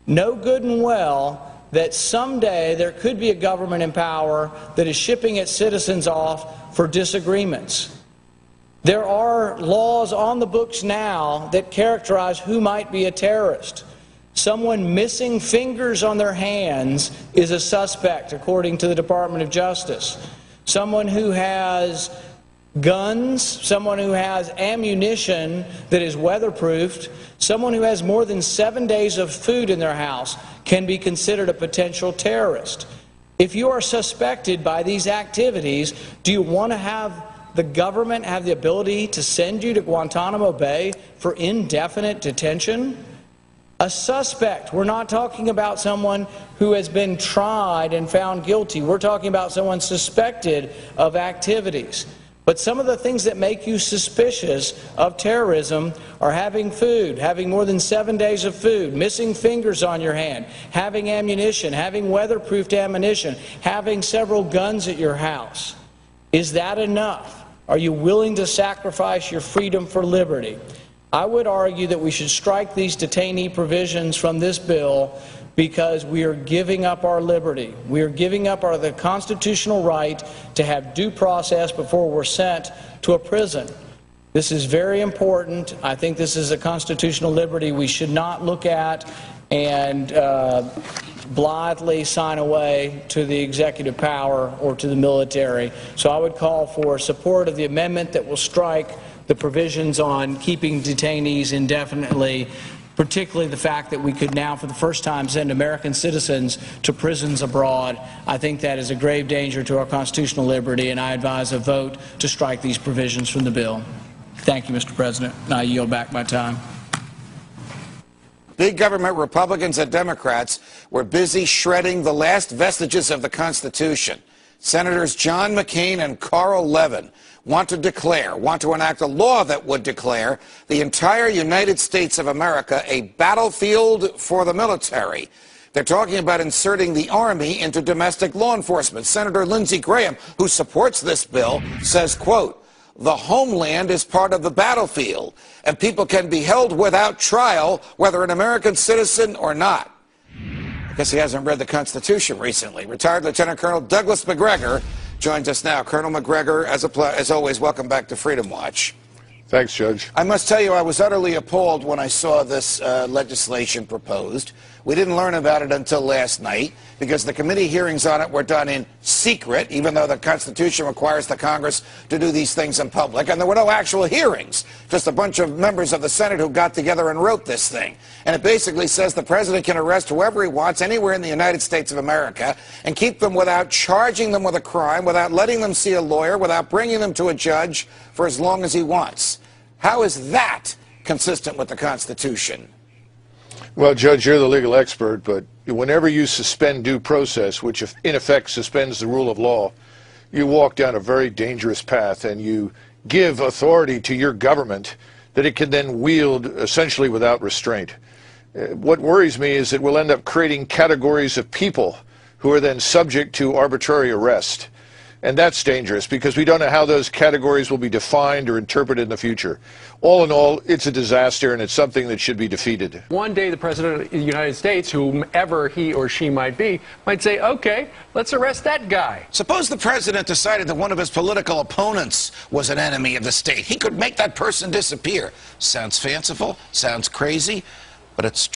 know good and well that someday there could be a government in power that is shipping its citizens off for disagreements. There are laws on the books now that characterize who might be a terrorist. Someone missing fingers on their hands is a suspect, according to the Department of Justice. Someone who has guns, someone who has ammunition that is weatherproofed, someone who has more than 7 days of food in their house can be considered a potential terrorist. If you are suspected by these activities, do you want to have the government have the ability to send you to Guantanamo Bay for indefinite detention? A suspect. We're not talking about someone who has been tried and found guilty. We're talking about someone suspected of activities. But some of the things that make you suspicious of terrorism are having food, having more than 7 days of food, missing fingers on your hand, having ammunition, having weatherproofed ammunition, having several guns at your house. Is that enough? Are you willing to sacrifice your freedom for liberty? I would argue that we should strike these detainee provisions from this bill because we are giving up our liberty. We are giving up the constitutional right to have due process before we're sent to a prison. This is very important. I think this is a constitutional liberty we should not look at and blithely sign away to the executive power or to the military. So I would call for support of the amendment that will strike the provisions on keeping detainees indefinitely, particularly the fact that we could now for the first time send American citizens to prisons abroad. I think that is a grave danger to our constitutional liberty, and I advise a vote to strike these provisions from the bill. Thank you, Mr. President, and I yield back my time. Big government Republicans and Democrats were busy shredding the last vestiges of the Constitution. Senators John McCain and Carl Levin want to enact a law that would declare the entire United States of America a battlefield for the military. They're talking about inserting the Army into domestic law enforcement. Senator Lindsey Graham, who supports this bill, says, quote, "The homeland is part of the battlefield, and people can be held without trial, whether an American citizen or not." I guess he hasn't read the Constitution recently. Retired Lieutenant Colonel Douglas Macgregor joins us now. Colonel Macgregor, as always, welcome back to Freedom Watch. Thanks, Judge. I must tell you, I was utterly appalled when I saw this legislation proposed. We didn't learn about it until last night because the committee hearings on it were done in secret, even though the Constitution requires the Congress to do these things in public. And there were no actual hearings, just a bunch of members of the Senate who got together and wrote this thing. And it basically says the president can arrest whoever he wants anywhere in the United States of America and keep them without charging them with a crime, without letting them see a lawyer, without bringing them to a judge for as long as he wants. How is that consistent with the Constitution? Well, Judge, you're the legal expert, but whenever you suspend due process, which in effect suspends the rule of law, you walk down a very dangerous path and you give authority to your government that it can then wield essentially without restraint. What worries me is that we'll end up creating categories of people who are then subject to arbitrary arrest. And that's dangerous because we don't know how those categories will be defined or interpreted in the future. All in all, it's a disaster, and it's something that should be defeated. One day the President of the United States, whomever he or she might be, might say, okay, let's arrest that guy. Suppose the President decided that one of his political opponents was an enemy of the state. He could make that person disappear. Sounds fanciful, sounds crazy, but it's